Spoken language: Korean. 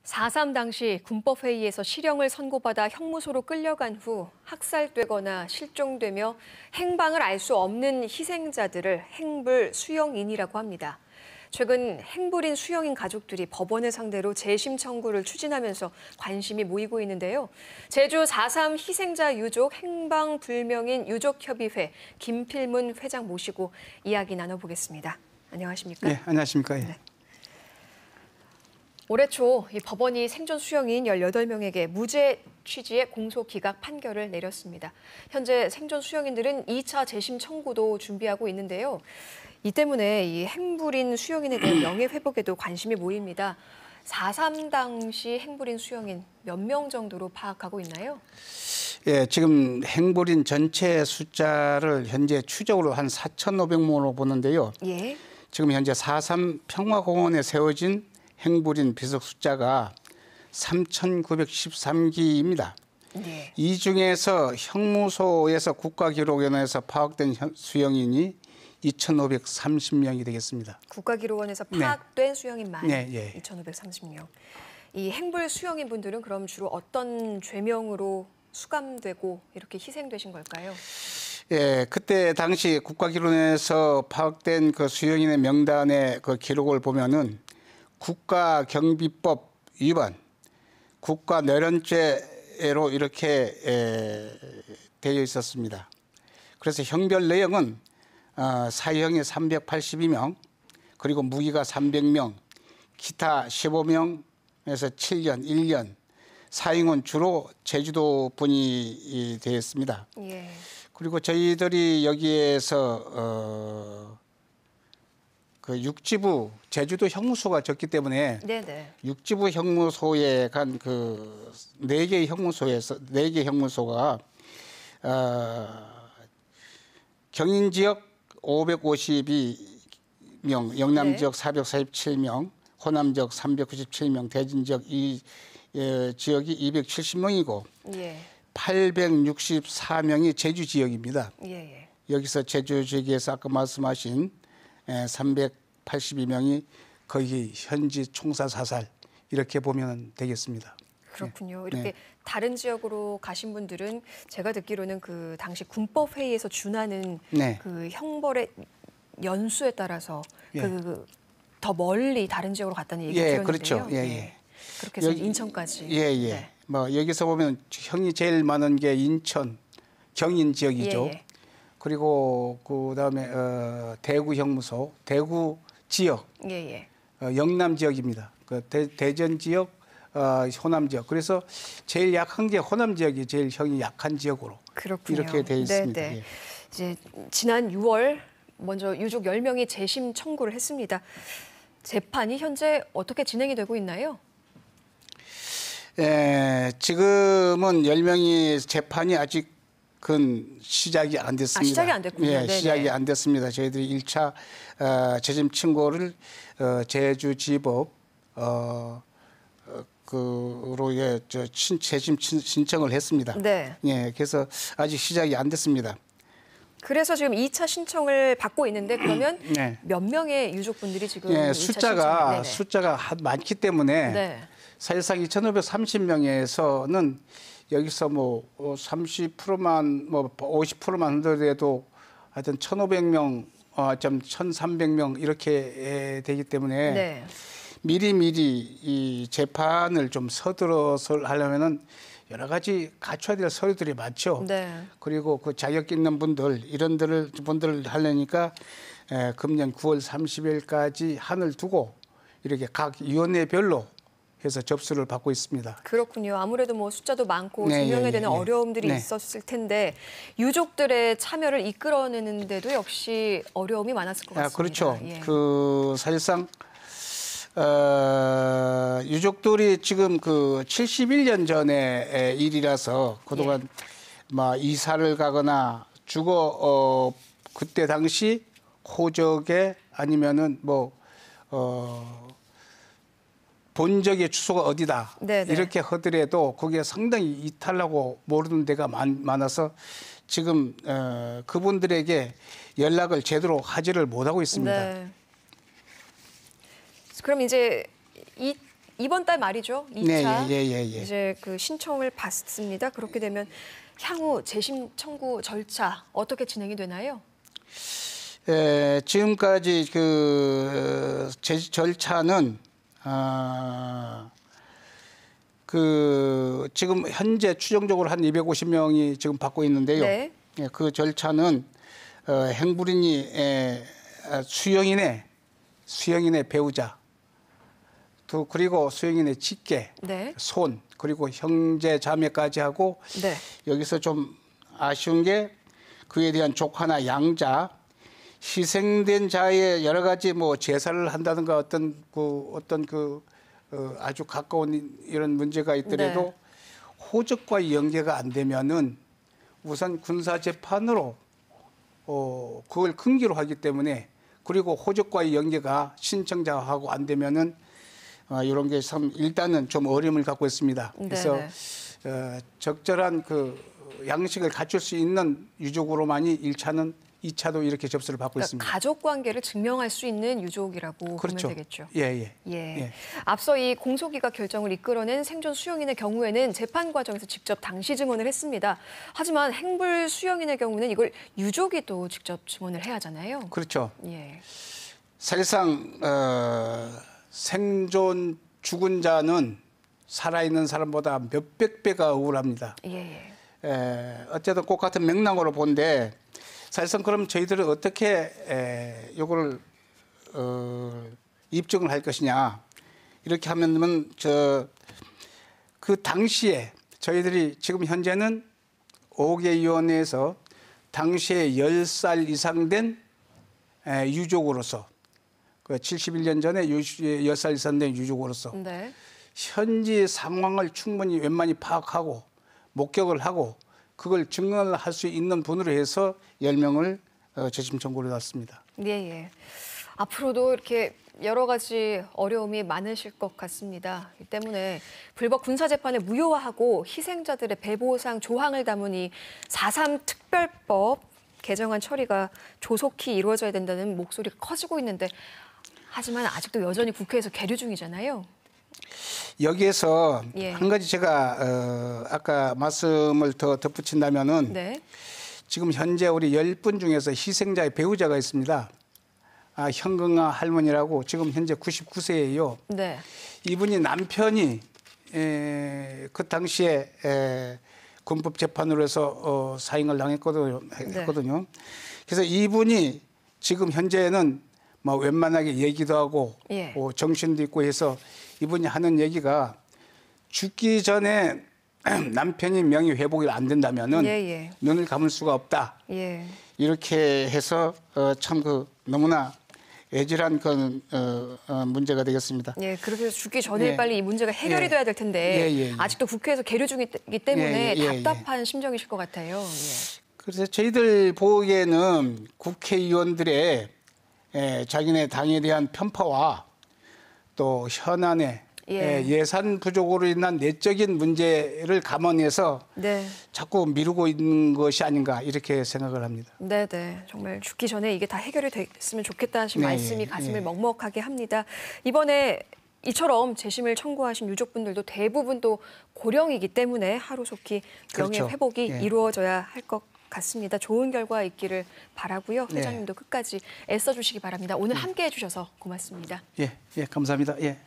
4.3 당시 군법회의에서 실형을 선고받아 형무소로 끌려간 후 학살되거나 실종되며 행방을 알 수 없는 희생자들을 행불 수용인이라고 합니다. 최근 행불인 수용인 가족들이 법원을 상대로 재심 청구를 추진하면서 관심이 모이고 있는데요. 제주 4.3 희생자 유족 행방불명인 유족협의회 김필문 회장 모시고 이야기 나눠보겠습니다. 안녕하십니까? 네, 안녕하십니까? 네. 올해 초 이 법원이 생존 수용인 18명에게 무죄 취지의 공소 기각 판결을 내렸습니다. 현재 생존 수용인들은 2차 재심 청구도 준비하고 있는데요. 이 때문에 이 행불인 수용인에 대한 명예회복에도 관심이 모입니다. 4.3 당시 행불인 수용인 몇 명 정도로 파악하고 있나요? 예, 지금 행불인 전체 숫자를 현재 추적으로 한 4,500명으로 보는데요. 예. 지금 현재 4.3 평화공원에 세워진 행불인 비석 숫자가 3,913기입니다. 네. 이 중에서 형무소에서 국가기록원에서 파악된 수용인이 2,530명이 되겠습니다. 국가기록원에서 파악된 수용인만 네, 예. 2,530명. 이 행불 수용인 분들은 그럼 주로 어떤 죄명으로 수감되고 이렇게 희생되신 걸까요? 예, 그때 당시 국가기록원에서 파악된 그 수용인의 명단의 그 기록을 보면은 국가경비법 위반, 국가내란죄로 이렇게 되어 있었습니다. 그래서 형별 내용은 사형이 382명, 그리고 무기가 300명, 기타 15명에서 7년, 1년, 사형은 주로 제주도 분이 되었습니다. 예. 그리고 저희들이 여기에서 그 육지부 제주도 형무소가 적기 때문에 네네. 육지부 형무소에 간 그 4개 형무소에서 4개 형무소가 경인 지역 552명, 영남 지역 447명, 호남 지역 397명, 대진 지역 이 지역이 270명이고 예. 864명이 제주 지역입니다. 예. 여기서 제주 지역에서 아까 말씀하신 382명이 거의 현지 총사 사살 이렇게 보면 되겠습니다. 그렇군요. 이렇게 다른 지역으로 가신 분들은 제가 듣기로는 그 당시 군법회의에서 준하는 그 형벌의 연수에 따라서 그 더 멀리 다른 지역으로 갔다는 얘기 들었는데요. 그렇죠. 그렇게 해서 인천까지. 네. 뭐 여기서 보면 형이 제일 많은 게 인천, 경인 지역이죠. 그리고 그다음에 대구 형무소, 대구 지역, 영남 지역입니다. 그 대전 지역, 호남 지역. 그래서 제일 약한 게 호남 지역이 제일 형이 약한 지역으로 그렇군요. 이렇게 돼 있습니다. 예. 이제 지난 6월 먼저 유족 10명이 재심 청구를 했습니다. 재판이 현재 어떻게 진행이 되고 있나요? 지금은 10명이 재판이 아직은 시작이 안 됐습니다. 시작이 안 됐군요. 시작이 안 됐습니다. 저희들이 1차 재심 청구를 제주지법 그로 재심 신청을 했습니다. 그래서 아직 시작이 안 됐습니다. 그래서 지금 2차 신청을 받고 있는데 그러면 몇 명의 유족분들이 지금 숫자가 많기 때문에 사실상 2,530명에서는 여기서 뭐 30%만 뭐 50%만 하더라도 하여튼 1,500명, 1,300명 이렇게 되기 때문에 미리미리 이 재판을 좀 서둘러서 하려면은 여러 가지 갖춰야 될 서류들이 많죠. 그리고 그 자격 있는 분들 이런 분들을 하려니까 금년 9월 30일까지 한을 두고 이렇게 각 위원회별로 해서 접수를 받고 있습니다. 그렇군요. 아무래도 뭐 숫자도 많고 조명에 대한 어려움들이 있었을 텐데 유족들의 참여를 이끌어내는데도 역시 어려움이 많았을 것 같습니다. 그렇죠. 그 사실상 유족들이 지금 그 71년 전의 일이라서 그동안 막 이사를 가거나 그때 당시 호적에 아니면은 본적의 주소가 어디다 이렇게 하더라도 그게 상당히 이탈하고 모르는 데가 많아서 지금 그분들에게 연락을 제대로 하지를 못하고 있습니다. 그럼 이제 이번 달 말이죠. 2차 예. 이제 그 신청을 받습니다. 그렇게 되면 향후 재심 청구 절차 어떻게 진행이 되나요? 지금까지 그 절차는 그 지금 현재 추정적으로 한 250명이 지금 받고 있는데요. 네. 그 절차는 행불인이 수영인의 배우자, 또 그리고 수영인의 직계, 네. 손, 그리고 형제 자매까지 하고 네. 여기서 좀 아쉬운 게 그에 대한 조카나 양자, 희생된 자의 여러 가지 뭐 제사를 한다든가 어떤 아주 가까운 이런 문제가 있더라도 네. 호적과 연계가 안 되면은 우선 군사 재판으로 그걸 금기로 하기 때문에, 그리고 호적과의 연계가 신청자하고 안 되면은 이런 게 참 일단은 좀 어려움을 갖고 있습니다. 그래서 적절한 그 양식을 갖출 수 있는 유족으로만이 1차는 2차도 이렇게 접수를 받고 그러니까 있습니다. 가족 관계를 증명할 수 있는 유족이라고 그렇죠. 보면 되겠죠. 예. 앞서 이 공소기각 결정을 이끌어낸 생존 수용인의 경우에는 재판 과정에서 직접 당시 증언을 했습니다. 하지만 행불 수용인의 경우는 이걸 유족이 또 직접 증언을 해야 하잖아요. 그렇죠. 예. 사실상 생존 죽은 자는 살아있는 사람보다 몇백 배가 억울합니다. 예. 어쨌든 꼭 같은 맥락으로 본데, 사실상 그럼 저희들은 어떻게 요거를 입증을 할 것이냐, 이렇게 하면 그 당시에 저희들이 지금 현재는 5개 위원회에서 당시에 10살 이상 된 유족으로서, 그 71년 전에 10살 이상 된 유족으로서 네. 현지 상황을 충분히 웬만히 파악하고 목격을 하고 그걸 증언을 할 수 있는 분으로 해서 10명을 재심 청구를 했습니다. 예. 앞으로도 이렇게 여러 가지 어려움이 많으실 것 같습니다. 이 때문에 불법 군사재판을 무효화하고 희생자들의 배보상 조항을 담은 이 4.3 특별법 개정안 처리가 조속히 이루어져야 된다는 목소리가 커지고 있는데, 하지만 아직도 여전히 국회에서 계류 중이잖아요. 여기에서 예. 한 가지 제가 아까 말씀을 더 덧붙인다면은, 네. 지금 현재 우리 10분 중에서 희생자의 배우자가 있습니다. 현경아 할머니라고 지금 현재 99세예요. 네. 이분이 남편이 그 당시에 군법 재판으로 해서 사형을 당했거든요. 네. 그래서 이분이 지금 현재는 뭐 웬만하게 얘기도 하고 예. 정신도 있고 해서 이분이 하는 얘기가, 죽기 전에 남편이 명예 회복이 안 된다면은 예. 눈을 감을 수가 없다. 예. 이렇게 해서 참 너무나 애절한 그런 문제가 되겠습니다. 예, 그렇게 해서 죽기 전에 예. 빨리 이 문제가 해결이 예. 돼야 될 텐데 예. 아직도 국회에서 계류 중이기 때문에 예. 답답한 심정이실 것 같아요. 그래서 저희들 보기에는 국회의원들의 자기네 당에 대한 편파와 또 현안의 예산 부족으로 인한 내적인 문제를 감안해서 네. 자꾸 미루고 있는 것이 아닌가, 이렇게 생각을 합니다. 네. 정말 죽기 전에 이게 다 해결이 됐으면 좋겠다는 말씀이 가슴을 먹먹하게 합니다. 이번에 이처럼 재심을 청구하신 유족분들도 대부분 또 고령이기 때문에 하루속히 명예 그렇죠. 회복이 이루어져야 할 것 같습니다. 좋은 결과 있기를 바라고요. 회장님도 끝까지 애써주시기 바랍니다. 오늘 함께해 주셔서 고맙습니다. 예, 감사합니다. 예.